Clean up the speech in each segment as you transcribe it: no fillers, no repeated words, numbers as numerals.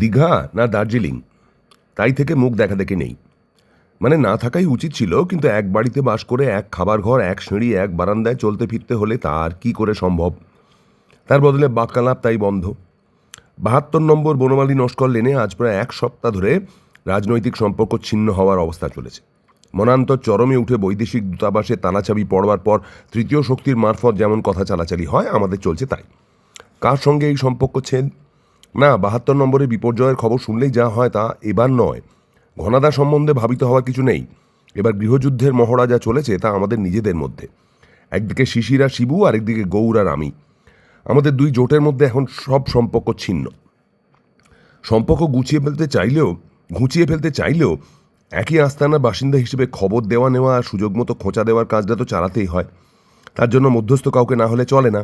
দীঘা না দার্জিলিং, তাই থেকে মুখ দেখাদেখি নেই। মানে না থাকাই উচিত ছিল, কিন্তু এক বাড়িতে বাস করে এক খাবার ঘর, এক সিঁড়ি, এক বারান্দায় চলতে ফিরতে হলে তা আর কি করে সম্ভব। তার বদলে বাক্যালাপ তাই বন্ধ। ৭২ নম্বর বনমালী নস্কর লেনে আজ প্রায় এক সপ্তাহ ধরে রাজনৈতিক সম্পর্ক ছিন্ন হওয়ার অবস্থা চলেছে। মনান্তর চরমে উঠে বৈদেশিক দূতাবাসে তালাচাবি পড়বার পর তৃতীয় শক্তির মারফত যেমন কথা চালাচালি হয়, আমাদের চলছে তাই। কার সঙ্গে এই সম্পর্ক ছেদ? না, ৭২ নম্বরে বিপর্যয়ের খবর শুনলেই যা হয় তা এবার নয়। ঘনাদা সম্বন্ধে ভাবিত হওয়ার কিছু নেই। এবার গৃহযুদ্ধের মহড়া যা চলেছে তা আমাদের নিজেদের মধ্যে। একদিকে শিশির আর শিবু, আরেকদিকে গৌর আর আমি। আমাদের দুই জোটের মধ্যে এখন সব সম্পর্ক ছিন্ন। সম্পর্ক ঘুচিয়ে ফেলতে চাইলেও একই আস্তানার বাসিন্দা হিসেবে খবর দেওয়া নেওয়া আর সুযোগ মতো খোঁচা দেওয়ার কাজটা তো চালাতেই হয়। তার জন্য মধ্যস্থ কাউকে না হলে চলে না।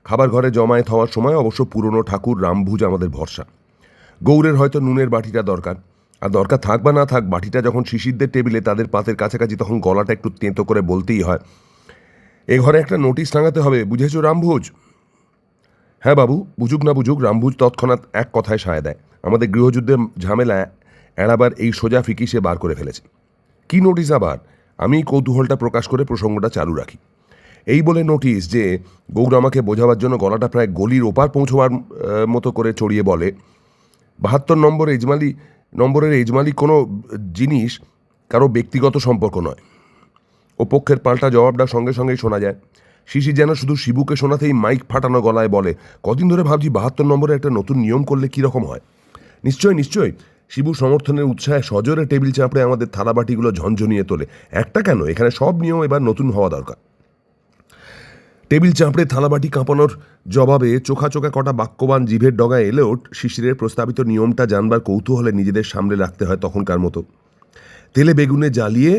খাবার ঘরে জমায়েত হওয়ার সময় অবশ্য পুরনো ঠাকুর রামভুজ আমাদের ভরসা। গৌরের হয়তো নুনের বাটিটা দরকার, আর দরকার থাক বা না থাক, বাটিটা যখন শিশিরদের টেবিলে তাদের পাতের কাছাকাছি, তখন গলাটা একটু তেঁতো করে বলতেই হয়, এ ঘরে একটা নোটিশ টাঙাতে হবে, বুঝেছো রামভুজ? হ্যাঁ বাবু, বুঝুক না বুঝুক, রামভুজ তৎক্ষণাৎ এক কথায় সায় দেয়। আমাদের গৃহযুদ্ধের ঝামেলা এড়াবার এই সোজা ফিকি সে বার করে ফেলেছে। কি নোটিশ আবার? আমি কৌতূহলটা প্রকাশ করে প্রসঙ্গটা চালু রাখি। এই বলে নোটিশ যে গৌর আমাকে বোঝাবার জন্য গলাটা প্রায় গলির ওপার পৌঁছবার মতো করে চড়িয়ে বলে, ৭২ নম্বরের এজমালি কোনো জিনিস কারো ব্যক্তিগত সম্পর্ক নয়। ও পক্ষের পাল্টা জবাবটা সঙ্গে সঙ্গেই শোনা যায়। শিশি যেন শুধু শিবুকে শোনাতেই মাইক ফাটানো গলায় বলে, কদিন ধরে ভাবছি ৭২ নম্বরে একটা নতুন নিয়ম করলে কীরকম হয়। নিশ্চয়ই শিবু সমর্থনের উৎসাহে সজোরে টেবিল চাপড়ে আমাদের থালাবাটিগুলো ঝনঝনিয়ে তোলে। একটা কেন, এখানে সব নিয়ম এবার নতুন হওয়া দরকার। টেবিল চাপড়ে থালাবাটি কাঁপানোর জবাবে চোখা চোখা কটা বাক্যবান জিভের ডগায় এলেও শিশিরের প্রস্তাবিত নিয়মটা জানবার কৌতূহলে নিজেদের সামলে রাখতে হয় তখনকার মতো। তেলে বেগুনে জ্বালিয়ে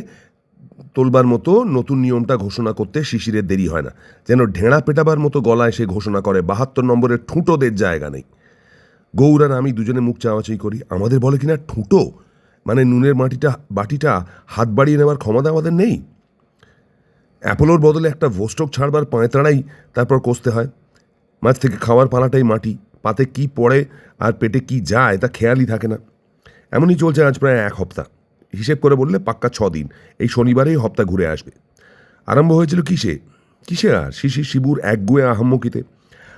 তোলবার মতো নতুন নিয়মটা ঘোষণা করতে শিশিরের দেরি হয় না। যেন ঢেঁড়া পেটাবার মতো গলায় সে ঘোষণা করে, ৭২ নম্বরের ঠুঁটোদের জায়গা নেই। গৌর আর আমি দুজনে মুখ চাওয়াচাই করি। আমাদের বলে কিনা ঠুঁটো, মানে নুনের বাটিটা হাত বাড়িয়ে নেওয়ার ক্ষমতা আমাদের নেই। অ্যাপোলোর বদলে একটা ভোস্টক ছাড়বার পাঁয়তাড়াই তারপর কষতে হয়। মাছ থেকে খাওয়ার পালাটাই মাটি, পাতে কি পড়ে আর পেটে কি যায় তা খেয়ালই থাকে না। এমনই চলছে আজ প্রায় এক হপ্তাহ। হিসেব করে বললে পাক্কা ৬ দিন। এই শনিবারেই হপ্তাহ ঘুরে আসবে। আরম্ভ হয়েছিল কিসে আর শিশির শিবুর একগুয়ে আহাম্মকিতে।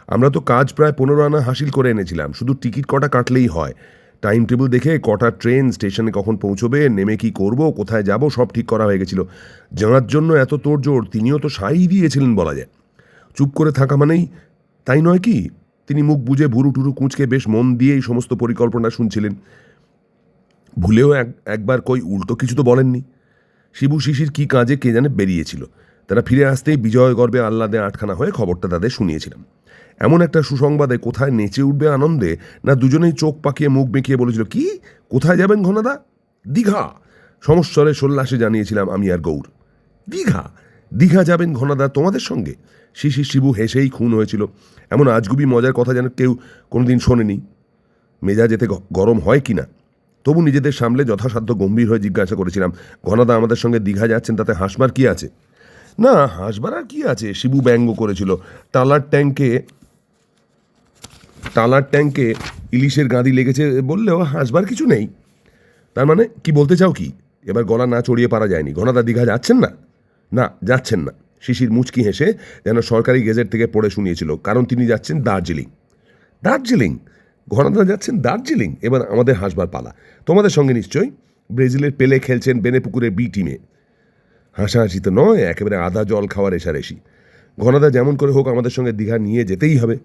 আমরা তো কাজ প্রায় ১৫ আনা হাসিল করে এনেছিলাম, শুধু টিকিট কটা কাটলেই হয়। টাইম টেবিল দেখে কটা ট্রেন, স্টেশনে কখন পৌঁছবে, নেমে কি করব, কোথায় যাব, সব ঠিক করা হয়ে গেছিল। জানার জন্য এত তোড়জোড়, তিনিও তো সাই দিয়েছিলেন বলা যায়। চুপ করে থাকা মানেই তাই নয় কি? তিনি মুখ বুজে ভুরু টুরু কুঁচকে বেশ মন দিয়ে এই সমস্ত পরিকল্পনা শুনছিলেন। ভুলেও একবার কই উল্টো কিছু তো বলেননি। শিবু শিশির কি কাজে কে জানে বেরিয়েছিল। তারা ফিরে আসতেই বিজয় গর্বে আহ্লাদে আটখানা হয়ে খবরটা তাদের শুনিয়েছিলাম। এমন একটা সুসংবাদে কোথায় নেচে উঠবে আনন্দে, না দুজনেই চোখ পাকিয়ে মুখ বেঁকিয়ে বলেছিল, কি, কোথায় যাবেন ঘনাদা? দীঘা। সমস্বরে সোল্লাসে জানিয়েছিলাম আমি আর গৌর। দীঘা যাবেন ঘনাদা তোমাদের সঙ্গে? শিশির শিবু হেসেই খুন হয়েছিল। এমন আজগুবি মজার কথা যেন কেউ কোনোদিন শোনেনি। মেজাজ এতে গরম হয় কি না, তবু নিজেদের সামলে যথাসাধ্য গম্ভীর হয়ে জিজ্ঞাসা করেছিলাম, ঘনাদা আমাদের সঙ্গে দীঘা যাচ্ছেন, তাতে হাসবার কি আছে? না, হাসবার আর কি আছে, শিবু ব্যঙ্গ করেছিল। টালার ট্যাঙ্কে ইলিশের গাঁদি লেগেছে বললেও হাসবার কিছু নেই। তার মানে কি বলতে চাও কি? এবার গলা না চড়িয়ে পারা যায়নি। ঘনাদা দীঘা যাচ্ছেন না? না, যাচ্ছেন না। শিশির মুচকি হেসে যেন সরকারি গেজেট থেকে পড়ে শুনিয়েছিল, কারণ তিনি যাচ্ছেন দার্জিলিং। ঘনাদা যাচ্ছেন দার্জিলিং। এবার আমাদের হাসবার পালা। তোমাদের সঙ্গে নিশ্চয়ই? ব্রাজিলের পেলে খেলছেন বেনেপুকুরের বি টিমে। হাসাহাসি তো নয়, একেবারে আদা জল খাওয়ার রেশারেশি। ঘনাদা যেমন করে হোক আমাদের সঙ্গে দীঘা নিয়ে যেতেই হবে।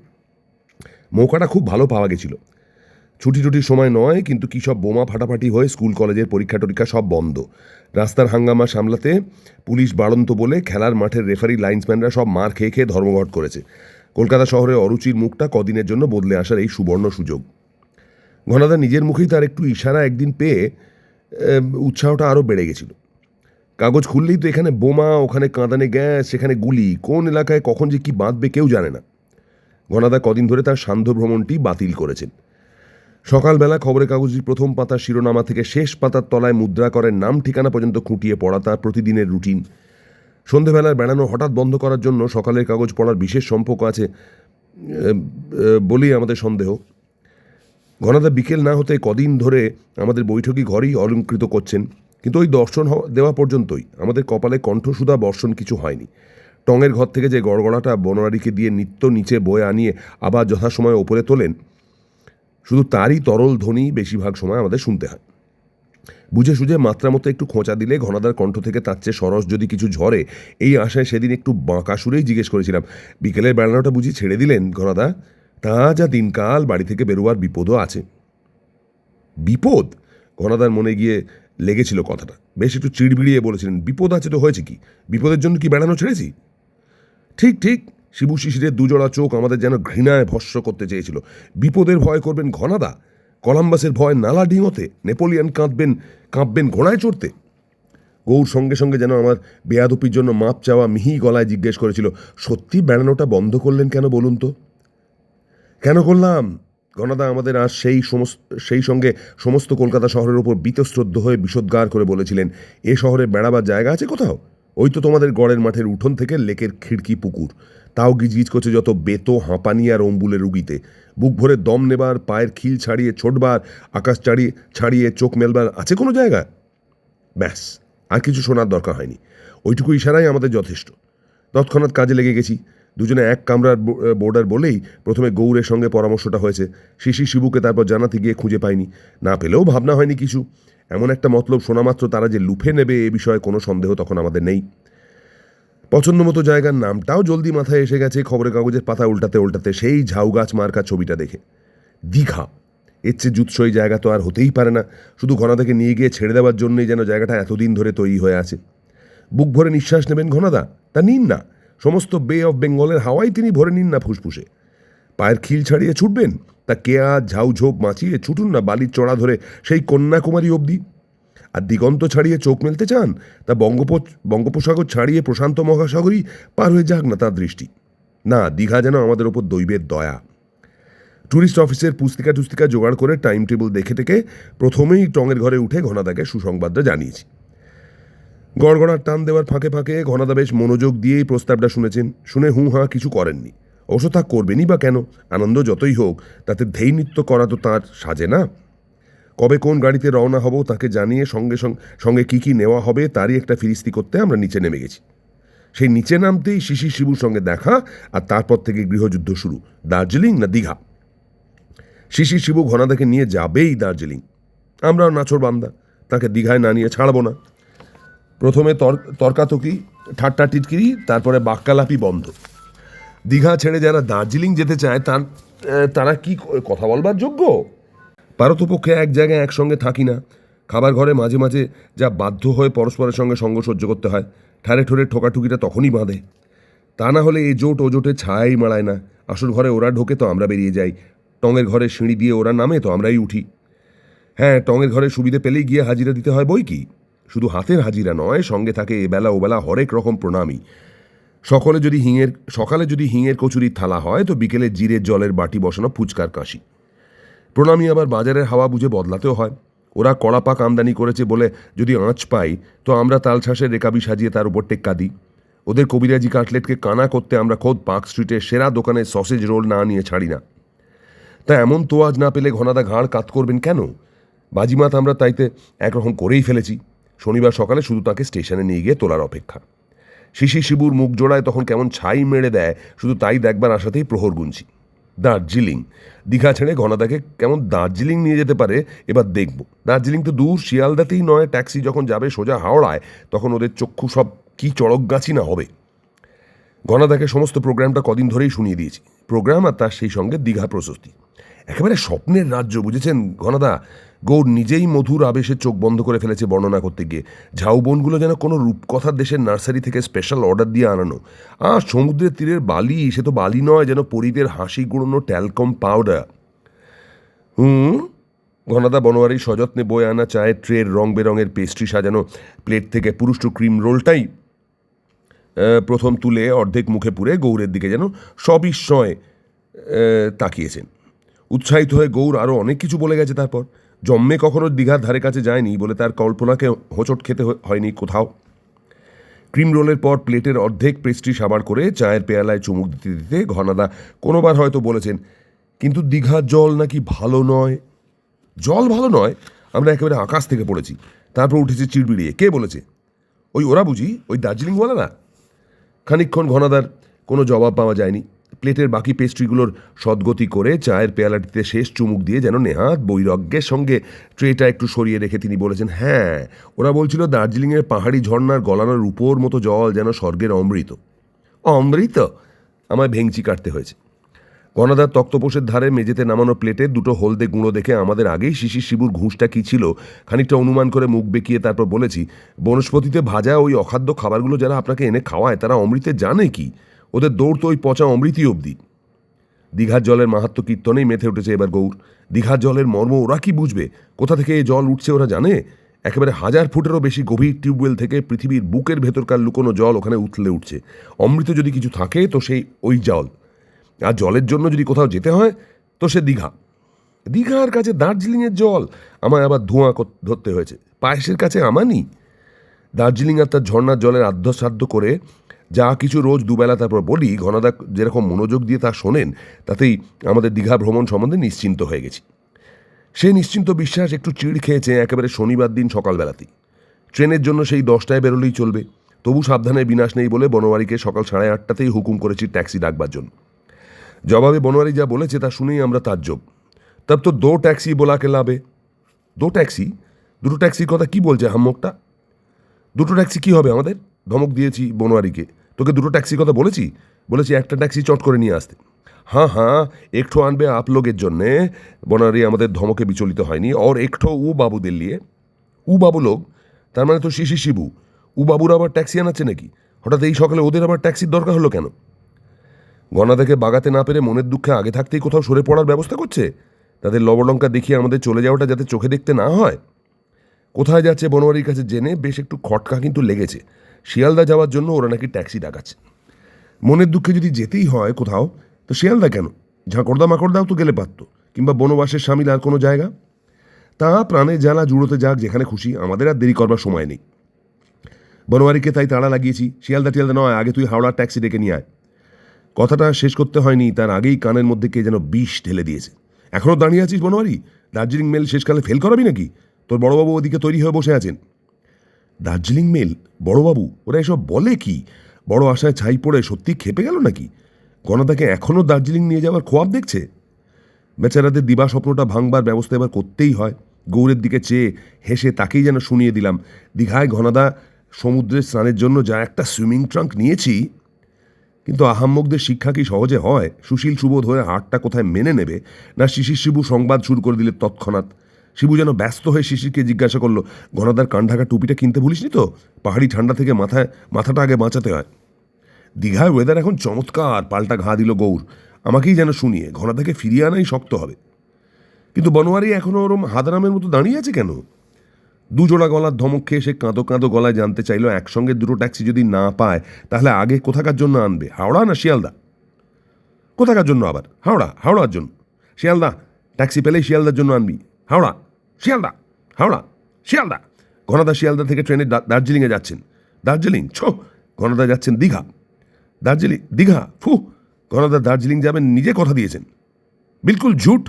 মৌকাটা খুব ভালো পাওয়া গেছিল। ছুটি টুটির সময় নয়, কিন্তু কী সব বোমা ফাটাফাটি হয়ে স্কুল কলেজের পরীক্ষা টরীক্ষা সব বন্ধ। রাস্তার হাঙ্গামা সামলাতে পুলিশ বাড়ন্ত বলে খেলার মাঠের রেফারি লাইন্সম্যানরা সব মার খেয়ে খেয়ে ধর্মঘট করেছে। কলকাতা শহরের অরুচির মুখটা কদিনের জন্য বদলে আসার এই সুবর্ণ সুযোগ। ঘনাদা নিজের মুখেই তার একটু ইশারা একদিন পেয়ে উৎসাহটা আরও বেড়ে গেছিল। কাগজ খুললেই তো এখানে বোমা, ওখানে কাঁদানে গ্যাস, সেখানে গুলি, কোন এলাকায় কখন যে কি বাঁধবে কেউ জানে না। ঘনাদা কদিন ধরে তার সান্ধ্য ভ্রমণটি বাতিল করেছেন। সকালবেলা খবরের কাগজের প্রথম পাতার শিরোনামা থেকে শেষ পাতার তলায় মুদ্রা করেন নাম ঠিকানা পর্যন্ত খুঁটিয়ে পড়া তার প্রতিদিনের রুটিন। সন্ধেবেলার বেড়ানো হঠাৎ বন্ধ করার জন্য সকালের কাগজ পড়ার বিশেষ সম্পর্ক আছে বলেই আমাদের সন্দেহ। ঘনাদা বিকেল না হতে কদিন ধরে আমাদের বৈঠকি ঘরেই অলঙ্কৃত করছেন, কিন্তু ওই দর্শন দেওয়া পর্যন্তই। আমাদের কপালে কণ্ঠসুধা বর্ষণ কিছু হয়নি। টঙের ঘর থেকে যে গড়গড়াটা বনোয়ারিকে দিয়ে নিত্য নিচে বয়ে আনিয়ে আবার যথাসময়ে ওপরে তোলেন, শুধু তারই তরল ধ্বনি বেশিরভাগ সময় আমাদের শুনতে হয়। বুঝে সুঝে মাত্রা মতো একটু খোঁচা দিলে ঘনাদার কণ্ঠ থেকে তার চেয়ে সরস যদি কিছু ঝরে, এই আশায় সেদিন একটু বাঁকা সুরেই জিজ্ঞেস করেছিলাম, বিকেলের বেড়ানোটা বুঝি ছেড়ে দিলেন ঘনাদা? তা যা দিনকাল, বাড়ি থেকে বেরোবার বিপদও আছে। বিপদ? ঘনাদার মনে গিয়ে লেগেছিল কথাটা। বেশ একটু চিড়বিড়িয়ে বলেছিলেন, বিপদ আছে তো হয়েছে কি? বিপদের জন্য কি বেড়ানো ছেড়েছি? ঠিক ঠিক। শিবু শিশিরের দুজোড়া চোখ আমাদের যেন ঘৃণায় ভস্য করতে চেয়েছিল। বিপদের ভয় করবেন ঘনাদা? কলাম্বাসের ভয় নালা ডিঙোতে? নেপোলিয়ান কাঁপবেন ঘোড়ায় চড়তে? গৌর সঙ্গে সঙ্গে যেন আমার বেয়াদপির জন্য মাপ চাওয়া মিহি গলায় জিজ্ঞেস করেছিল, সত্যি বেড়ানোটা বন্ধ করলেন কেন বলুন তো? কেন করলাম? ঘনাদা আমাদের আর সেই সঙ্গে সমস্ত কলকাতা শহরের ওপর বীতশ্রদ্ধ হয়ে বিষোদ্গার করে বলেছিলেন, এ শহরে বেড়াবার জায়গা আছে কোথাও? ওই তো তোমাদের গড়ের মাঠের উঠোন থেকে লেকের খিড়কি পুকুর, তাও গিজগিজ করছে যত বেতো, হাঁপানি আর অম্বুলের রুগীতে। বুক ভরে দম নেবার, পায়ের খিল ছাড়িয়ে ছোটবার, আকাশ ছাড়িয়ে চোখ মেলবার আছে কোনো জায়গা? ব্যাস, আর কিছু শোনার দরকার হয়নি। ওইটুকু ইশারাই আমাদের যথেষ্ট। তৎক্ষণাৎ কাজে লেগে গেছি। দুজনে এক কামরার বোর্ডার বলেই প্রথমে গৌরের সঙ্গে পরামর্শটা হয়েছে। শিশির শিবুকে তারপর জানাতে গিয়ে খুঁজে পাইনি। না পেলেও ভাবনা হয়নি কিছু। এমন একটা মতলব শোনা মাত্র তারা যে লুফে নেবে এ বিষয়ে কোনো সন্দেহ তখন আমাদের নেই। পছন্দ মতো জায়গার নামটাও জলদি মাথায় এসে গেছে খবরের কাগজের পাতা উল্টাতে উল্টাতে, সেই ঝাউ গাছ মার্কা ছবিটা দেখে। দীঘা! এর চেয়ে জুৎসই জায়গা তো আর হতেই পারে না। শুধু ঘনাদাকে নিয়ে গিয়ে ছেড়ে দেওয়ার জন্যই যেন জায়গাটা এতদিন ধরে তৈরি হয়ে আছে। বুক ভরে নিঃশ্বাস নেবেন ঘনাদা? তা নিন না। সমস্ত বে অফ বেঙ্গলের হাওয়াই তিনি ভরে নিন না ফুসফুসে। পায়ের খিল ছাড়িয়ে ছুটবেন? তা কেয়া ঝাউঝোপ মাচিয়ে ছুটুন না বালির চড়া ধরে সেই কন্যাকুমারী অবধি। আর দিগন্ত ছাড়িয়ে চোখ মেলতে চান? তা বঙ্গোপসাগর ছাড়িয়ে প্রশান্ত মহাসাগরই পার হয়ে যাক না তার দৃষ্টি। না, দীঘা যেন আমাদের ওপর দৈবের দয়া। ট্যুরিস্ট অফিসের পুস্তিকা জোগাড় করে টাইম টেবিল দেখে টেকে প্রথমেই টঙের ঘরে উঠে ঘনাদাকে সুসংবাদটা জানিয়েছি। গড়গড়ার টান দেওয়ার ফাঁকে ফাঁকে ঘনাদা বেশ মনোযোগ দিয়েই প্রস্তাবটা শুনেছেন। শুনে হুঁ হাঁ কিছু করেননি। অবশ্য তা করবেনই বা কেন? আনন্দ যতই হোক, তাতে ধেই নৃত্য করা তো তাঁর সাজে না। কবে কোন গাড়িতে রওনা হব তাকে জানিয়ে সঙ্গে কি নেওয়া হবে তারই একটা ফিরিস্তি করতে আমরা নিচে নেমে গেছি। সেই নিচে নামতেই শিশির শিবুর সঙ্গে দেখা, আর তারপর থেকে গৃহযুদ্ধ শুরু। দার্জিলিং না দীঘা? শিশির শিবু ঘনাদাকে নিয়ে যাবেই দার্জিলিং। আমরাও নাছোড় বান্দা, তাকে দীঘায় না নিয়ে ছাড়ব না। প্রথমে তর্কাতর্কি, ঠাট্টা টিটকিরি, তারপরে বাক্যালাপি বন্ধ। দীঘা ছেড়ে যারা দার্জিলিং যেতে চায় তারা কি কথা বলবার যোগ্য? পারতপক্ষে এক জায়গায় একসঙ্গে থাকি না। খাবার ঘরে মাঝে মাঝে যা বাধ্য হয়ে পরস্পরের সঙ্গে সঙ্গ সহ্য করতে হয়, ঠারে ঠোরে ঠোকাঠুকিটা তখনই বাঁধে। তা না হলে এ জোট ও জোটে ছায়াই মাড়ায় না। আসল ঘরে ওরা ঢোকে তো আমরা বেরিয়ে যাই, টঙের ঘরে সিঁড়ি দিয়ে ওরা নামে তো আমরাই উঠি। হ্যাঁ, টঙের ঘরে সুবিধে পেলেই গিয়ে হাজিরা দিতে হয় বই কি। শুধু হাতের হাজিরা নয়, সঙ্গে থাকে এবেলা ওবেলা হরেক রকম প্রণামী। সকালে যদি হিঙের কচুরির থালা হয়, তো বিকেলে জিরের জলের বাটি বসানো ফুচকার কাশি। প্রণামী আবার বাজারের হাওয়া বুঝে বদলাতেও হয়। ওরা কড়াপাক আমদানি করেছে বলে যদি আঁচ পাই, তো আমরা তালছাঁসের রেকাবি সাজিয়ে তার উপর টেক্কা দিই। ওদের কবিরাজি কাটলেটকে কানা করতে আমরা খোদ পার্ক স্ট্রিটের সেরা দোকানে সসেজ রোল না নিয়ে ছাড়ি না। তা এমন তোয়াজ না পেলে ঘনাদা ঘাড় কাত করবেন কেন? বাজিমাত আমরা তাইতে একরকম করেই ফেলেছি। শনিবার সকালে শুধু তাকে স্টেশনে নিয়ে গিয়ে তোলার অপেক্ষা। শিশির শিবুর মুখ জোড়ায় তখন কেমন ছাই মেরে দেয়, শুধু তাই দেখবার আশাতেই প্রহর গুনছি। দার্জিলিং! দীঘা ছেড়ে ঘনাদাকে কেমন দার্জিলিং নিয়ে যেতে পারে এবার দেখব। দার্জিলিং তো দূর, শিয়ালদাতেই নয়। ট্যাক্সি যখন যাবে সোজা হাওড়ায়, তখন ওদের চক্ষু সব কি চড়কগাছি না হবে। ঘনাদাকে সমস্ত প্রোগ্রামটা কদিন ধরেই শুনিয়ে দিয়েছি। প্রোগ্রাম আর তার সেই সঙ্গে দীঘা প্রশস্তি। একেবারে স্বপ্নের রাজ্য, বুঝেছেন ঘনাদা। গৌর নিজেই মধুর আবেশে চোখ বন্ধ করে ফেলেছে বর্ণনা করতে গিয়ে। ঝাউবনগুলো যেন কোনো রূপকথার দেশের নার্সারি থেকে স্পেশাল অর্ডার দিয়ে আনানো। আর সমুদ্রের তীরের বালি, সে তো বালি নয়, যেন পরীদের হাসি গুঁড়োনো ট্যালকম পাউডার। ঘনাদা বনোয়ারি সযত্নে বয়ে আনা চায়ের ট্রের রং বেরঙের পেস্ট্রি সাজানো প্লেট থেকে পুরুষ্ট ক্রিম রোলটাই প্রথম তুলে অর্ধেক মুখে পুরে গৌরের দিকে যেন সবিস্ময়ে তাকিয়েছেন। উৎসাহিত হয়ে গৌর আরও অনেক কিছু বলে গেছে। তারপর জন্মে কখনো দীঘার ধারে কাছে যায়নি বলে তার কল্পনাকে হোঁচট খেতে হয়নি কোথাও। ক্রিম রোলের পর প্লেটের অর্ধেক পেস্ট্রি সাবার করে চায়ের পেয়ালায় চুমুক দিতে দিতে ঘনাদা কোনোবার হয়তো বলেছেন, কিন্তু দীঘার জল নাকি ভালো নয়। জল ভালো নয়, আমরা একেবারে আকাশ থেকে পড়েছি, তারপর উঠেছে চিড়বিড়িয়ে। কে বলেছে? ওরা বুঝি ওই দার্জিলিংওয়ালারা? খানিকক্ষণ ঘনাদার কোনো জবাব পাওয়া যায়নি। প্লেটের বাকি পেস্ট্রিগুলোর সদ্গতি করে চায়ের পেয়ালাটিতে শেষ চুমুক দিয়ে যেন নেহাত বৈরাগ্যের সঙ্গে ট্রেটা একটু সরিয়ে রেখে তিনি বলেছেন, হ্যাঁ, ওরা বলছিল দার্জিলিংয়ের পাহাড়ি ঝর্ণার গলানোর রূপোর মতো জল যেন স্বর্গের অমৃত। অমৃত? আমায় ভেঙচি কাটতে হয়েছে। ঘনাদার তক্তপোষের ধারে মেঝেতে নামানো প্লেটে দুটো হলদে গুঁড়ো দেখে আমাদের আগেই শিশির শিবুর ঘুষটা কী ছিল খানিকটা অনুমান করে মুখ বেঁকিয়ে তারপর বলেছি, বনস্পতিতে ভাজা ওই অখাদ্য খাবারগুলো যারা আপনাকে এনে খাওয়ায় তারা অমৃতে জানে কি? ওদের দৌড় তো ওই পচা অমৃতই অবধি। দীঘার জলের মাহাত্ম্য কীর্তনেই মেতে উঠেছে এবার গৌর। দীঘার জলের মর্ম ওরা কি বুঝবে? কোথা থেকে এই জল উঠছে ওরা জানে? একেবারে 1000 ফুটেরও বেশি গভীর টিউবওয়েল থেকে পৃথিবীর বুকের ভেতরকার লুকোনো জল ওখানে উথলে উঠছে। অমৃত যদি কিছু থাকে তো সেই ওই জল। আর জলের জন্য যদি কোথাও যেতে হয় তো সে দীঘা। দীঘার কাছে দার্জিলিংয়ের জল। আমায় আবার ধোঁয়া ধরতে হয়েছে। পায়েসের কাছে আমানি। দার্জিলিং আর তার ঝর্ণার জলের আদ্যসাধ্য করে যা কিছু রোজ দুবেলা তারপর বলি, ঘনাদা যেরকম মনোযোগ দিয়ে তা শোনেন, তাতেই আমাদের দীঘা ভ্রমণ সম্বন্ধে নিশ্চিন্ত হয়ে গেছি। সে নিশ্চিন্ত বিশ্বাস একটু চিড় খেয়েছে একেবারে শনিবার দিন সকালবেলাতেই। ট্রেনের জন্য সেই 10টায় বেরোলেই চলবে। তবু সাবধানে বিনাশ নেই বলে বনোয়ারিকে সকাল 8:30তেই হুকুম করেছি ট্যাক্সি ডাকবার জন্য। জবাবে বনোয়ারি যা বলেছে তা শুনেই আমরা তাজ্জব। তব তো 2 ট্যাক্সি বোলাকে লাভে। 2 ট্যাক্সি? দুটো ট্যাক্সির কথা কি বলছে হাম্মকটা? দুটো ট্যাক্সি কি হবে আমাদের? ধমক দিয়েছি বনোয়ারিকে। তোকে দুটো ট্যাক্সির কথা বলেছি? বলেছি একটা ট্যাক্সি চট করে নিয়ে আসতে। हाँ हाँ, एक ठो आनबे आप लोगेर जन्ने। বনোয়ারি আমাদের ধমকে বিচলিত হয়নি। और एक ठो ऊ বাবুদের লিয়ে। উ বাবু লোক? তার মানে তো শিশি শিবু। উ বাবুর আবার ট্যাক্সি আনাচ্ছে নাকি? হঠাৎ এই সকালে ওদের আবার ট্যাক্সির দরকার হলো কেন? গনাদাকে বাগাতে না পেরে মনের দুঃখে আগে থাকতেই কোথাও সরে পড়ার ব্যবস্থা করছে? তাদের লবলঙ্কা দেখিয়ে আমাদের চলে যাওয়াটা যাতে চোখে দেখতে না হয়। কোথায় যাচ্ছে বনোয়ারির কাছে জেনে বেশ একটু খটকা কিন্তু লেগেছে। শিয়ালদা যাওয়ার জন্য ওরা নাকি ট্যাক্সি ডাকাচ্ছে। মনের দুঃখে যদি যেতেই হয় কোথাও, তো শিয়ালদা কেন? ঝাঁকড়দা মাকড়দাও তো গেলে পারত, কিংবা বনবাসের সামিল আর কোনো জায়গা। তা প্রাণের জ্বালা জুড়োতে যাক যেখানে খুশি, আমাদের আর দেরি করবার সময় নেই। বনোয়ারিকে তাই তাড়া লাগিয়েছি, শিয়ালদা টিয়ালদা নয়, আগে তুই হাওড়ার ট্যাক্সি ডেকে নিয়ে আয়। কথাটা শেষ করতে হয়নি, তার আগেই কানের মধ্যে কে যেন বিষ ঢেলে দিয়েছে। এখনও দাঁড়িয়ে আছিস বনোয়ারি? দার্জিলিং মেল শেষকালে ফেল করাবি নাকি? তোর বড়বাবু ওদিকে তৈরি হয়ে বসে আছেন। দার্জিলিং মেল? বড়বাবু? ওরা এসব বলে কি? বড় আশায় ছাই পড়ে সত্যি খেপে গেল নাকি? গণদাকে এখনও দার্জিলিং নিয়ে যাওয়ার খোয়াব দেখছে। বেচারাদের দিবা স্বপ্নটা ভাঙবার ব্যবস্থা এবার করতেই হয়। গৌরের দিকে চেয়ে হেসে তাকেই যেন শুনিয়ে দিলাম, দীঘায় ঘনাদা সমুদ্রে স্নানের জন্য যা একটা সুইমিং ট্রাঙ্ক নিয়েছি। কিন্তু আহাম্মকদের শিক্ষা কি সহজে হয়? সুশীল সুবোধ হয়ে হাটটা কোথায় মেনে নেবে, না শিশির শিবু সংবাদ শুরু করে দিলে তৎক্ষণাৎ? শিবু যেন ব্যস্ত হয়ে শিশিরকে জিজ্ঞাসা করলো, ঘনাদার কানঢাকা টুপিটা কিনতে ভুলিসনি তো? পাহাড়ি ঠান্ডা থেকে মাথাটা আগে বাঁচাতে হয়। দীঘায় ওয়েদার এখন চমৎকার, পাল্টা ঘা দিল গৌর আমাকেই যেন শুনিয়ে। ঘনাদাকে ফিরিয়ে আনাই শক্ত হবে। কিন্তু বনোয়ারি এখনও ওরম হাদারামের মতো দাঁড়িয়ে আছে কেন? দুজোড়া গলার ধমক খেয়ে সে কাঁদো কাঁদো গলায় জানতে চাইলো, একসঙ্গে দুটো ট্যাক্সি যদি না পায় তাহলে আগে কোথাকার জন্য আনবে, হাওড়া না শিয়ালদা? কোথাকার জন্য আবার? হাওড়া। হাওড়ার জন্য? শিয়ালদা? ট্যাক্সি পেলেই শিয়ালদার জন্য আনবি। হাওড়া শিয়ালদা, হাওড়া শিয়ালদা। ঘনাদা শিয়ালদা থেকে ট্রেনে দার্জিলিংয়ে যাচ্ছেন। দার্জিলিং? ছো! ঘনাদা যাচ্ছেন দীঘা। দার্জিলিং? দীঘা? ফু! ঘনাদা দার্জিলিং যাবেন, নিজে কথা দিয়েছেন। বিলকুল ঝুট।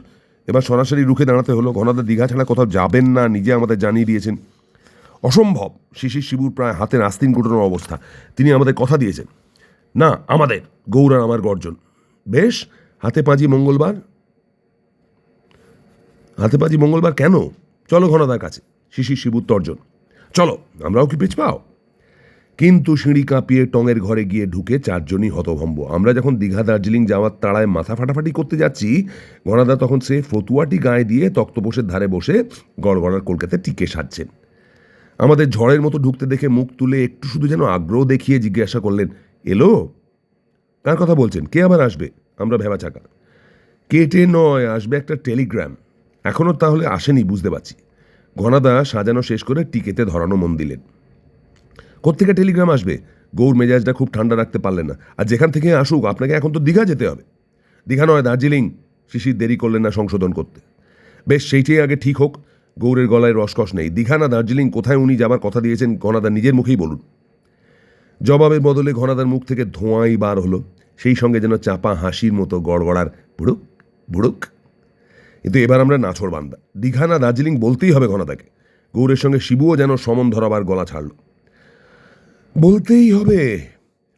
এবার সরাসরি রুখে দাঁড়াতে হলো। ঘনাদা দীঘা ছাড়া কোথাও যাবেন না, নিজে আমাদের জানিয়ে দিয়েছেন। অসম্ভব। শিশির শিবুর প্রায় হাতের আস্তিন গুটানোর অবস্থা। তিনি আমাদের কথা দিয়েছেন। না আমাদের, গৌর আর আমার গর্জন। বেশ, হাতে পাঁজি মঙ্গলবার। হাতে পাঁজি মঙ্গলবার কেন? চলো ঘনাদার কাছে। শিশির শিবুর তর্জন। চলো, আমরাও কি পিছপাও? কিন্তু সিঁড়ি কাঁপিয়ে টঙের ঘরে গিয়ে ঢুকে চারজনই হতভম্ব। আমরা যখন দীঘা দার্জিলিং যাওয়ার তাড়ায় মাথা ফাটাফাটি করতে যাচ্ছি, ঘনাদা তখন সে ফতুয়াটি গায়ে দিয়ে তক্তপোষের ধারে বসে গড়গড়ার কলকাতায় টিকে সাজছেন। আমাদের ঝড়ের মতো ঢুকতে দেখে মুখ তুলে একটু শুধু যেন আগ্রহ দেখিয়ে জিজ্ঞাসা করলেন, এলো? কার কথা বলছেন? কে আবার আসবে? আমরা ভেবা চাকা। কেটে নয়, আসবে একটা টেলিগ্রাম। এখনও তাহলে আসেনি বুঝতে পারছি। ঘনাদা সাজানো শেষ করে টিকেতে ধরানো মন দিলেন। কোত্থেকে টেলিগ্রাম আসবে? গৌর মেজাজটা খুব ঠান্ডা রাখতে পারলেন না। আর যেখান থেকে আসুক, আপনাকে এখন তো দীঘা যেতে হবে। দীঘা নয়, দার্জিলিং। শিশির দেরি করলেন না সংশোধন করতে। বেশ, সেইটাই আগে ঠিক হোক। গৌরের গলায় রসকস নেই। দীঘা না দার্জিলিং, কোথায় উনি যাবার কথা দিয়েছেন ঘনাদা নিজের মুখেই বলুন। জবাবের বদলে ঘনাদার মুখ থেকে ধোঁয়াই বার হলো, সেই সঙ্গে যেন চাপা হাসির মতো গড়গড়ার ভুড়ুক ভুড়ুক। কিন্তু এবার আমরা নাছোড়বান্দা। দীঘা না দার্জিলিং বলতেই হবে ঘনাদাকে। গৌরের সঙ্গে শিবুও যেন সমন ধরাবার গলা ছাড়ল। বলতেই হবে।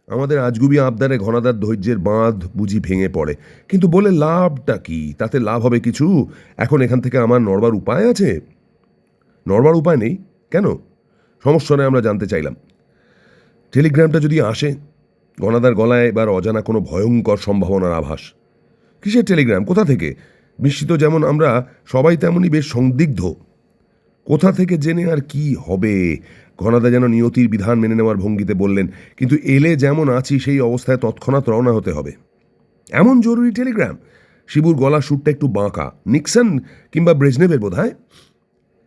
আমাদের আজগুবি আবদারে ঘনাদার ধৈর্যের বাঁধ বুঝি ভেঙে পড়ে। কিন্তু বলে লাভটা কি? তাতে লাভ হবে কিছু? এখন এখান থেকে আমার নড়বার উপায় আছে? নড়বার উপায় নেই কেন? সমস্যা নয়, আমরা জানতে চাইলাম। টেলিগ্রামটা যদি আসে? ঘনাদার গলায় এবার অজানা কোনো ভয়ঙ্কর সম্ভাবনার আভাস। কিসের টেলিগ্রাম? কোথা থেকে? বিস্মিত যেমন আমরা, সবাই তেমনই বেশ সন্দিগ্ধ। কোথা থেকে জেনে আর কি হবে? ঘনাদা যেন নিয়তির বিধান মেনে নেওয়ার ভঙ্গিতে বললেন, কিন্তু এলে যেমন আছি সেই অবস্থায় তৎক্ষণাৎ রওনা হতে হবে। এমন জরুরি টেলিগ্রাম? শিবুর গলা সুরটা একটু বাঁকা। নিক্সন কিংবা ব্রেজনেভের বোধহয়।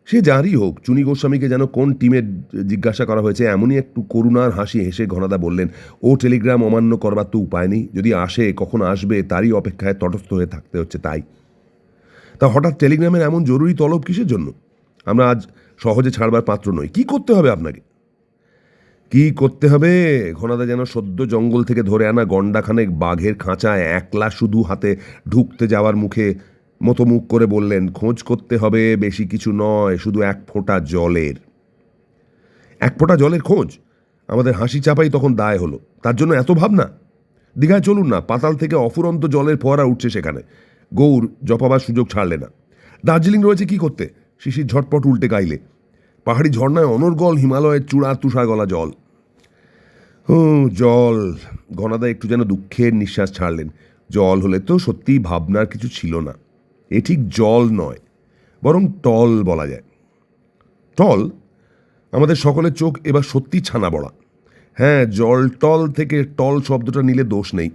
সে যারই হোক, চুনি গোস্বামীকে যেন কোন টিমের জিজ্ঞাসা করা হয়েছে এমনই একটু করুণার হাসি হেসে ঘনাদা বললেন, ও টেলিগ্রাম অমান্য করবার তো উপায় নেই। যদি আসে, কখন আসবে তারই অপেক্ষায় তটস্থ হয়ে থাকতে হচ্ছে। তাই তা হঠাৎ টেলিগ্রামের এমন জরুরি তলব কিসের জন্য? আমরা আজ সহজে ছাড়বার পাত্র নই। কি করতে হবে আপনাকে? কি করতে হবে? ঘনাদা যেন সদ্য জঙ্গল থেকে ধরে আনা গন্ডাখানেক বাঘের খাঁচায় একলা শুধু হাতে ঢুকতে যাওয়ার মুখে মতো মুখ করে বললেন, খোঁজ করতে হবে, বেশি কিছু নয়, শুধু এক ফোঁটা জলের। এক ফোঁটা জলের খোঁজ? আমাদের হাসি চাপাই তখন দায় হলো। তার জন্য এত ভাবনা? দীঘায় চলুন না, পাতাল থেকে অফুরন্ত জলের ফোয়ারা উঠছে সেখানে। গৌর জপাবার সুযোগ ছাড়লে না। দার্জিলিং রয়েছে কি করতে? শিশির ঝটপট উল্টে গাইলে। পাহাড়ি ঝর্ণায় অনর্গল হিমালয়ের চূড়া তুষার গলা জল। জল। ঘনাদা একটু যেন দুঃখের নিঃশ্বাস ছাড়লেন। জল হলে তো সত্যিই ভাবনার কিছু ছিল না। এ ঠিক জল নয়, বরং টল বলা যায়। টল? আমাদের সকলের চোখ এবার সত্যি ছানা বড়া। হ্যাঁ, জল টল থেকে টল শব্দটা নিলে দোষ নেই।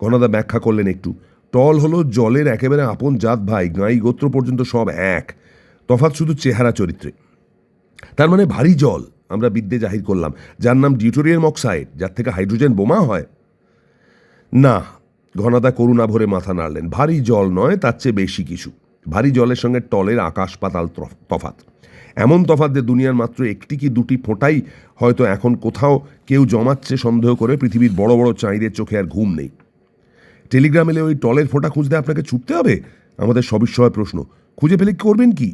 ঘনাদা ব্যাখ্যা করলেন একটু। টল হলো জলের একেবারে আপন জাত ভাই, গাঁই গোত্র পর্যন্ত সব এক, তফাৎ শুধু চেহারা চরিত্রে। তার মানে ভারী জল, আমরা বিদ্যে জাহির করলাম, যার নাম ডিউটোরিয়াম অক্সাইড, যার থেকে হাইড্রোজেন বোমা হয়। না, ঘনাদা করুণা ভরে মাথা নাড়লেন। ভারী জল নয়, তার চেয়ে বেশি কিছু। ভারী জলের সঙ্গে টলের আকাশ পাতাল তফাৎ। এমন তফাৎ যে দুনিয়ার মাত্র একটি কি দুটি ফোঁটাই হয়তো এখন কোথাও কেউ জমাচ্ছে সন্দেহ করে পৃথিবীর বড় বড় চাঁইদের চোখে আর ঘুম নেই। টেলিগ্রাম এলে ওই টলের ফোঁটা খুঁজতে আপনাকে ছুটতে হবে? আমাদের সবিস্ময় প্রশ্ন। খুঁজে পেলে করবেন কি?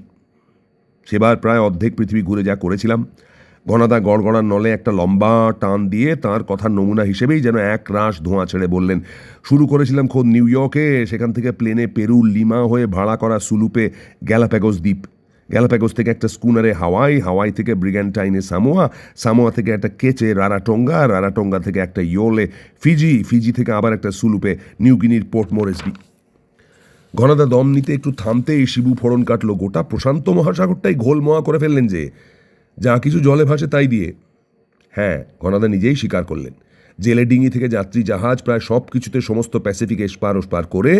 সেবার প্রায় অর্ধেক পৃথিবী ঘুরে যা করেছিলাম। ঘনাদা গড়গড়ার নলে একটা লম্বা টান দিয়ে তার কথার নমুনা হিসেবেই যেন এক রাশ ধোঁয়া ছেড়ে বললেন, শুরু করেছিলাম খোদ নিউ ইয়র্কে, সেখান থেকে প্লেনে পেরু লিমা হয়ে ভাড়া করা সুলুপে গ্যালাপ্যাগোস দ্বীপ, গ্যালাপ্যাগোস থেকে একটা স্কুনারে হাওয়াই, হাওয়াই থেকে ব্রিগ্যান্টাইনে সামোয়া, সামোয়া থেকে একটা কেচে রারাটোঙ্গা, রারাটোঙ্গা থেকে একটা ইয়োলে ফিজি, ফিজি থেকে আবার একটা সুলুপে নিউগিনির পোর্ট মোরেসবি। ঘনাদা দম নিতে একটু থামতেই শিবু ফোড়ন কাটল। গোটা প্রশান্ত মহাসাগরটাই ঘোলমোয়া করে ফেললেন যে, যা কিছু জলে ভাসে তাই দিয়ে। হ্যাঁ, ঘনাদা নিজেই স্বীকার করলেন। জেলে ডিঙি থেকে যাত্রী জাহাজ প্রায় সব কিছুতে সমস্ত প্যাসিফিক এসপার ওসপার করে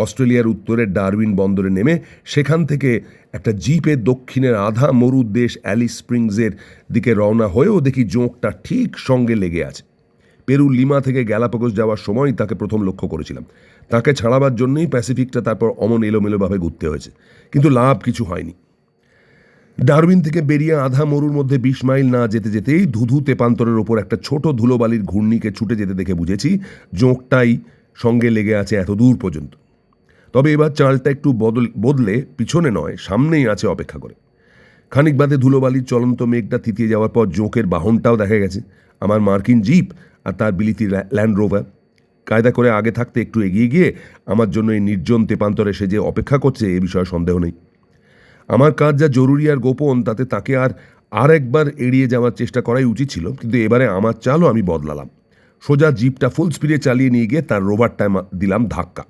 অস্ট্রেলিয়ার উত্তরের ডারউইন বন্দরে নেমে সেখান থেকে একটা জিপে দক্ষিণের আধা মরুর দেশ অ্যালিস স্প্রিংসের দিকে রওনা হয়েও দেখি জোঁকটা ঠিক সঙ্গে লেগে আছে। পেরু লিমা থেকে গ্যালাপাগোস যাওয়ার সময় তাকে প্রথম লক্ষ্য করেছিলাম। তাকে ছাড়াবার জন্যই প্যাসিফিকটা তারপর অমন এলোমেলোভাবে ঘুরতে হয়েছে, কিন্তু লাভ কিছু হয়নি। ডারউইন থেকে বেরিয়ে আধা মরুর মধ্যে 20 মাইল না যেতে যেতেই ধুধু তেপান্তরের ওপর একটা ছোট ধুলোবালির ঘূর্ণিকে ছুটে যেতে দেখে বুঝেছি জোঁকটাই সঙ্গে লেগে আছে এত দূর পর্যন্ত। তবে এবার চালটা একটু বদলে পিছনে নয়, সামনেই আছে অপেক্ষা করে। খানিক বাদে ধুলোবালির চলন্ত মেঘটা থিতিয়ে যাওয়ার পর জোঁকের বাহনটাও দেখা গেছে, আমার মার্কিন জিপ আর তার বিলিতি ল্যান্ড রোভার। কায়দা করে আগে থাকতে একটু এগিয়ে গিয়ে আমার জন্য এই নির্জন তেপান্তরে সে যে অপেক্ষা করছে এ বিষয়ে সন্দেহ নেই। আমার কাজ যা জরুরি আর গোপন, তাতে তাকে আর একবার এড়িয়ে যাওয়ার চেষ্টা করাই উচিত ছিল, কিন্তু এবারে আমার চালও আমি বদলালাম। সোজা জিপটা ফুল স্পিডে চালিয়ে নিয়ে গিয়ে তার রোভারটায় দিলাম ধাক্কা।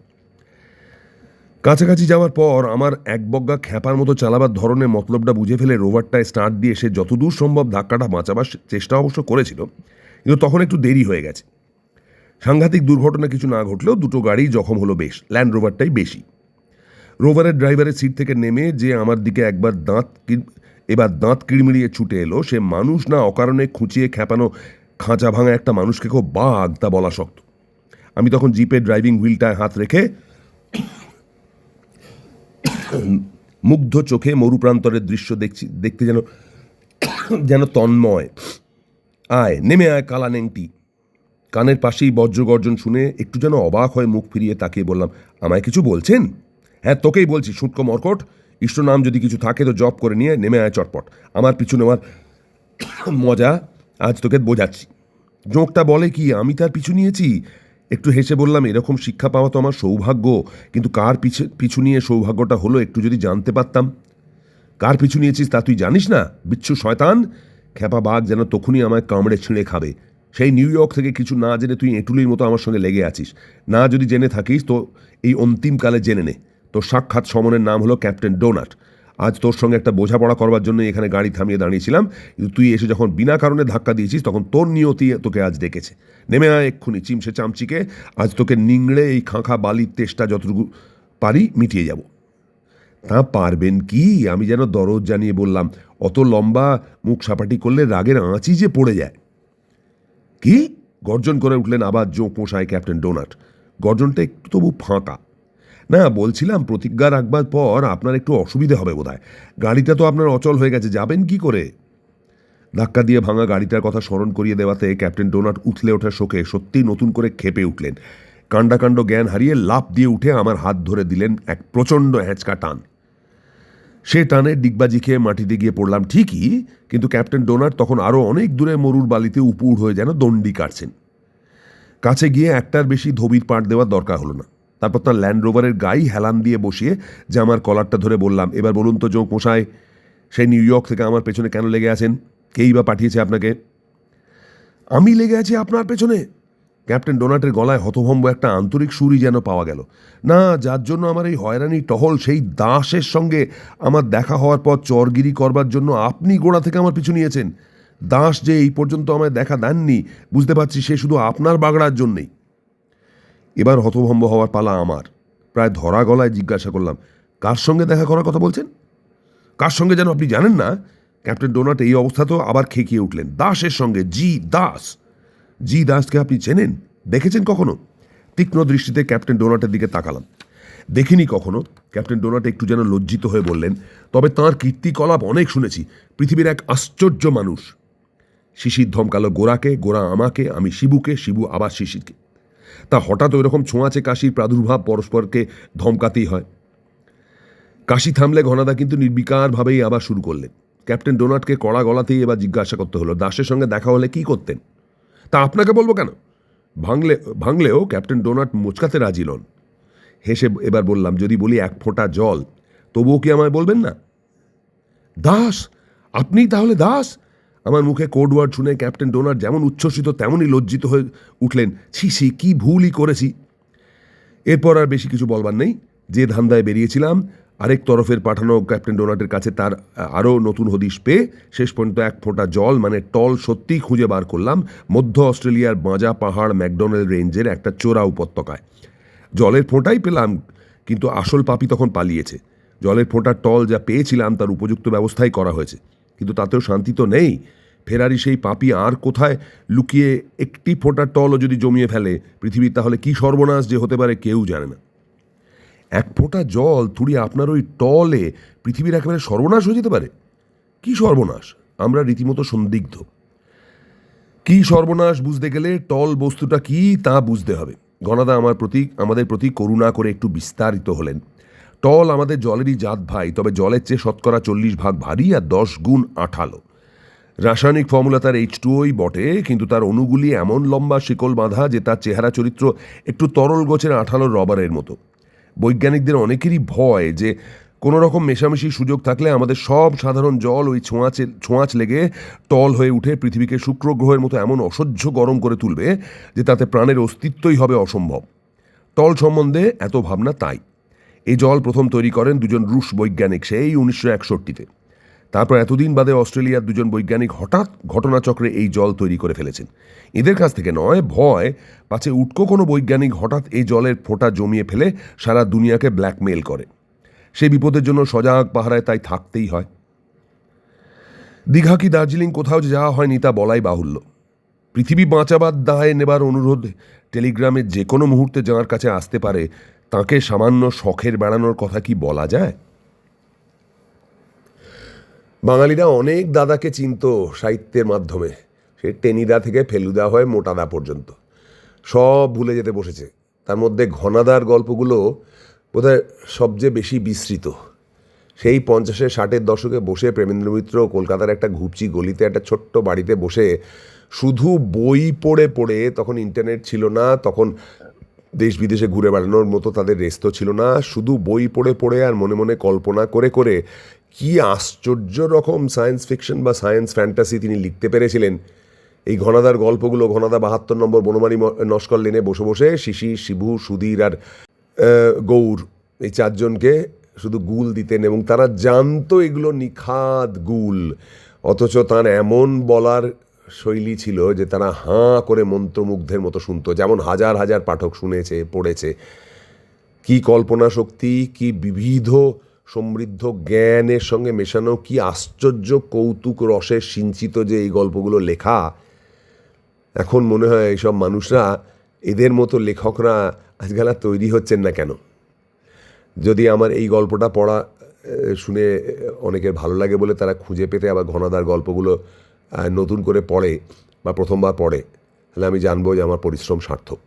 কাছাকাছি যাওয়ার পর আমার এক বগ্গা খ্যাপার মতো চালাবার ধরনের মতলবটা বুঝে ফেলে রোভারটায় স্টার্ট দিয়ে সে যতদূর সম্ভব ধাক্কাটা বাঁচাবার চেষ্টা অবশ্য করেছিল, কিন্তু তখন একটু দেরি হয়ে গেছে। সাংঘাতিক দুর্ঘটনা কিছু না ঘটলেও দুটো গাড়ি জখম হলো বেশ, ল্যান্ড রোভারটাই বেশি। রোভারের ড্রাইভারের সিট থেকে নেমে যে আমার দিকে একবার দাঁত কিড়মিড়িয়ে ছুটে এলো, সে মানুষ না অকারণে খুঁচিয়ে খ্যাপানো খাঁচা ভাঙা একটা মানুষকে খুব বাঘ তা বলা শক্ত। আমি তখন জিপের ড্রাইভিং হুইলটায় হাত রেখে মুগ্ধ চোখে মরুপ্রান্তরের দৃশ্য দেখতে যেন তন্ময়। আয়, নেমে আয় কালা নেংটি। কানের পাশেই বজ্রগর্জন শুনে একটু যেন অবাক হয়ে মুখ ফিরিয়ে তাকিয়ে বললাম, আমায় কিছু বলছেন? হ্যাঁ, তোকেই বলছি শুটকো মরকট, ইষ্ট নাম যদি কিছু থাকে তো জব করে নিয়ে নেমে আয় চটপট। আমার পিছু নেওয়ার মজা আজ তোকে বোঝাচ্ছি। জোঁকটা বলে কি আমি তার পিছু নিয়েছি? একটু হেসে বললাম, এরকম শিক্ষা পাওয়া তো আমার সৌভাগ্য, কিন্তু কার পিছু নিয়ে সৌভাগ্যটা হলো একটু যদি জানতে পারতাম। কার পিছু নিয়েছিস তা তুই জানিস না, বিচ্ছু শয়তান? খ্যাপা বাঘ যেন তখনই আমায় কামড়ে ছিঁড়ে খাবে। সেই নিউ ইয়র্ক থেকে কিছু না জেনে তুই এঁটুলির মতো আমার সঙ্গে লেগে আছিস। না যদি জেনে থাকিস তো এই অন্তিমকালে জেনে নে, তোর সাক্ষাৎ সমনের নাম হলো ক্যাপ্টেন ডোনাট। আজ তোর সঙ্গে একটা বোঝাপড়া করবার জন্য এখানে গাড়ি থামিয়ে দাঁড়িয়েছিলাম, কিন্তু তুই এসে যখন বিনা কারণে ধাক্কা দিয়েছিস তখন তোর নিয়তি তোকে আজ ডেকেছে। নেমে আয় এক্ষুনি চিমসে চামচিকে, আজ তোকে নিংড়ে এই খাঁখা বালির তেষ্টা যতটুকু পারি মিটিয়ে যাব। তা পারবেন কি? আমি যেন দরদ জানিয়ে বললাম। অত লম্বা মুখ সাপাটি করলে রাগের আঁচই যে পড়ে যায়। কি? গর্জন করে উঠলেন আবার জোঁক মশাই ক্যাপ্টেন ডোনাট। গর্জনটা একটু তবু ফাঁকা। না, বলছিলাম প্রতিজ্ঞা রাখবার পর আপনার একটু অসুবিধে হবে বোধহয়। গাড়িটা তো আপনার অচল হয়ে গেছে, যাবেন কি করে? ধাক্কা দিয়ে ভাঙা গাড়িটার কথা স্মরণ করিয়ে দেওয়াতে ক্যাপ্টেন ডোনাট উথলে ওঠার শোকে সত্যিই নতুন করে ক্ষেপে উঠলেন। কাণ্ডাকাণ্ড জ্ঞান হারিয়ে লাফ দিয়ে উঠে আমার হাত ধরে দিলেন এক প্রচণ্ড হ্যাঁচকা টান। সে টানে ডিগবাজি খেয়ে মাটিতে গিয়ে পড়লাম ঠিকই, কিন্তু ক্যাপ্টেন ডোনাট তখন আরও অনেক দূরে মরুর বালিতে উপুড় হয়ে যেন দণ্ডি কাটছেন। কাছে গিয়ে একটার বেশি ধবির পাট দেওয়ার দরকার হলো না। তারপর তার ল্যান্ড রোভারের গাই হেলান দিয়ে বসিয়ে জামার কলারটা ধরে বললাম, এবার বলুন তো জোঁক মশাই, সেই নিউ ইয়র্ক থেকে আমার পেছনে কেন লেগে আছেন? কেই বা পাঠিয়েছে আপনাকে? আমি লেগে আছি আপনার পেছনে? ক্যাপ্টেন ডোনাটের গলায় হতভম্ব একটা আন্তরিক সুরই যেন পাওয়া গেল। না, যার জন্য আমার এই হয়রানি টহল, সেই দাসের সঙ্গে আমার দেখা হওয়ার পর চরগিরি করবার জন্য আপনি গোড়া থেকে আমার পিছু নিয়েছেন। দাস যে এই পর্যন্ত আমায় দেখা দেননি, বুঝতে পারছি সে শুধু আপনার বাগড়ার জন্যেই। এবার হতভম্ব হওয়ার পালা আমার। প্রায় ধরা গলায় জিজ্ঞাসা করলাম, কার সঙ্গে দেখা করার কথা বলছেন? কার সঙ্গে যেন আপনি জানেন না? ক্যাপ্টেন ডোনাট এই অবস্থাতেও আবার খেকিয়ে উঠলেন, দাসের সঙ্গে। জি দাস। জি দাসকে আপনি চেনেন? দেখেছেন কখনো? তীক্ষ্ণ দৃষ্টিতে ক্যাপ্টেন ডোনাটের দিকে তাকালাম। দেখিনি কখনো। ক্যাপ্টেন ডোনাট একটু যেন লজ্জিত হয়ে বললেন, তবে তাঁর কীর্তিকলাপ অনেক শুনেছি। পৃথিবীর এক আশ্চর্য মানুষ। শিশির ধমকালো গোরাকে, গোরা আমাকে, আমি শিবুকে, শিবু আবার শিশিরকে। তা হঠাৎ ওই রকম ছোঁয়াচে কাশির প্রাদুর্ভাব পরস্পরকে ধমকাতেই হয়। কাশি থামলে ঘনাদা কিন্তু নির্বিকারভাবেই আবার শুরু করলেন। ক্যাপ্টেন ডোনাটকে কড়া গলাতেই এবার জিজ্ঞাসা করতে হলো, দাসের সঙ্গে দেখা হলে কি করতেন? তা আপনাকে বলবো কেন? ভাঙলেও ক্যাপ্টেন ডোনাট মোচকাতে রাজি নন। হেসে এবার বললাম, যদি বলি এক ফোঁটা জল, তবুও কি আমায় বলবেন না? দাস? আপনি তাহলে দাস? আমার মুখে কোড ওয়ার্ড শুনে ক্যাপ্টেন ডোনাট যেমন উচ্ছ্বসিত তেমনই লজ্জিত হয়ে উঠলেন। ছি ছি, কি ভুলই করেছি। এরপর আর বেশি কিছু বলবার নেই। যে ধান্দায় বেরিয়েছিলাম, আরেক তরফের পাঠানো ক্যাপ্টেন ডোনাটের কাছে তার আরও নতুন হদিশ পেয়ে শেষ পর্যন্ত এক ফোঁটা জল মানে টল সত্যিই খুঁজে বার করলাম মধ্য অস্ট্রেলিয়ার বাঁজা পাহাড় ম্যাকডোনাল্ড রেঞ্জের একটা চোরা উপত্যকায়। জলের ফোঁটাই পেলাম, কিন্তু আসল পাপি তখন পালিয়েছে। জলের ফোঁটার টল যা পেয়েছিলাম তার উপযুক্ত ব্যবস্থাই করা হয়েছে, কিন্তু তাতেও শান্তি তো নেই। ফেরারি সেই পাপি আর কোথায় লুকিয়ে একটি ফোঁটার টলও যদি জমিয়ে ফেলে পৃথিবীর, তাহলে কি সর্বনাশ যে হতে পারে কেউ জানে না। এক ফোঁটা জল থুড়ি আপনার ওই টলে পৃথিবীর একেবারে সর্বনাশ হয়ে যেতে পারে? কি সর্বনাশ? আমরা রীতিমতো সন্দিগ্ধ। কি সর্বনাশ বুঝতে গেলে টল বস্তুটা কি তা বুঝতে হবে। গণাদা আমাদের প্রতি করুণা করে একটু বিস্তারিত হলেন। টল আমাদের জলেরই জাত ভাই, তবে জলের চেয়ে শতকরা 40 ভাগ ভারী আর 10 গুণ আঠালো। রাসায়নিক ফর্মুলা তার H2O বটে, কিন্তু তার অণুগুলি এমন লম্বা শিকল বাঁধা যে তার চেহারা চরিত্র একটু তরল গোছের আঠালো রবারের মতো। বৈজ্ঞানিকদের অনেকেরই ভয় যে কোনো রকম মেশামেশির সুযোগ থাকলে আমাদের সব সাধারণ জল ওই ছোঁয়াচ লেগে টল হয়ে উঠে পৃথিবীকে শুক্র গ্রহের মতো এমন অসহ্য গরম করে তুলবে যে তাতে প্রাণের অস্তিত্বই হবে অসম্ভব। টল সম্বন্ধে এত ভাবনা তাই। এই জল প্রথম তৈরি করেন দুজন রুশ বৈজ্ঞানিক সেই 1961-তে। তারপর এতদিন বাদে অস্ট্রেলিয়ার দুজন বৈজ্ঞানিক হঠাৎ ঘটনাচক্রে এই জল তৈরি করে ফেলেছেন। এদের কাছ থেকে নয়, ভয় পাছে উটকো কোনো বৈজ্ঞানিক হঠাৎ এই জলের ফোঁটা জমিয়ে ফেলে সারা দুনিয়াকে ব্ল্যাকমেল করে। সেই বিপদের জন্য সজাগ পাহারায় তাই থাকতেই হয়। দীঘা কি দার্জিলিং কোথাও যে যাওয়া হয়নি তা বলাই বাহুল্য। পৃথিবী বাঁচাবার দায় নেবার অনুরোধ টেলিগ্রামে যে কোনো মুহূর্তে যাঁর কাছে আসতে পারে, তাকে সামান্য শখের বেড়ানোর কথা কি বলা যায়? বাঙালিরা অনেক দাদাকে চিনত সাহিত্যের মাধ্যমে, সে টেনিদা থেকে ফেলুদা হয়ে মোটাদা পর্যন্ত। সব ভুলে যেতে বসেছে। তার মধ্যে ঘনাদার গল্পগুলো বোধহয় সবচেয়ে বেশি বিস্তৃত। সেই 50-60-এর দশকে বসে প্রেমেন্দ্র মিত্র কলকাতার একটা ঘুপচি গলিতে একটা ছোট্ট বাড়িতে বসে শুধু বই পড়ে পড়ে, তখন ইন্টারনেট ছিল না, তখন দেশ বিদেশে ঘুরে বেড়ানোর মতো তাদের রেস্ত ছিল না, শুধু বই পড়ে পড়ে আর মনে মনে কল্পনা করে করে কি আশ্চর্য রকম সায়েন্স ফিকশন বা সায়েন্স ফ্যান্টাসি তিনি লিখতে পেরেছিলেন। এই ঘনাদার গল্পগুলো, ঘনাদা 72 নম্বর বনমালী নস্কর লেনে বসে বসে শিশির, শিবু, সুধীর আর গৌর, এই চারজনকে শুধু গুল দিতেন এবং তারা জানতো এগুলো নিখাদ গুল, অথচ তার এমন বলার শৈলী ছিল যে তারা হাঁ করে মন্ত্রমুগ্ধের মতো শুনতো, যেমন হাজার হাজার পাঠক শুনেছে, পড়েছে। কি কল্পনা শক্তি, কি বিবিধ সমৃদ্ধ জ্ঞানের সঙ্গে মেশানো, কি আশ্চর্য কৌতুক রসের সিঞ্চিত যে এই গল্পগুলো লেখা। এখন মনে হয় এইসব মানুষরা, এদের মতো লেখকরা আজকাল আর তৈরি হচ্ছেন না কেন। যদি আমার এই গল্পটা পড়া শুনে অনেকের ভালো লাগে বলে তারা খুঁজে পেতে আবার ঘনাদার গল্পগুলো নতুন করে পড়ে বা প্রথমবার পড়ে, তাহলে আমি জানবো যে আমার পরিশ্রম সার্থক।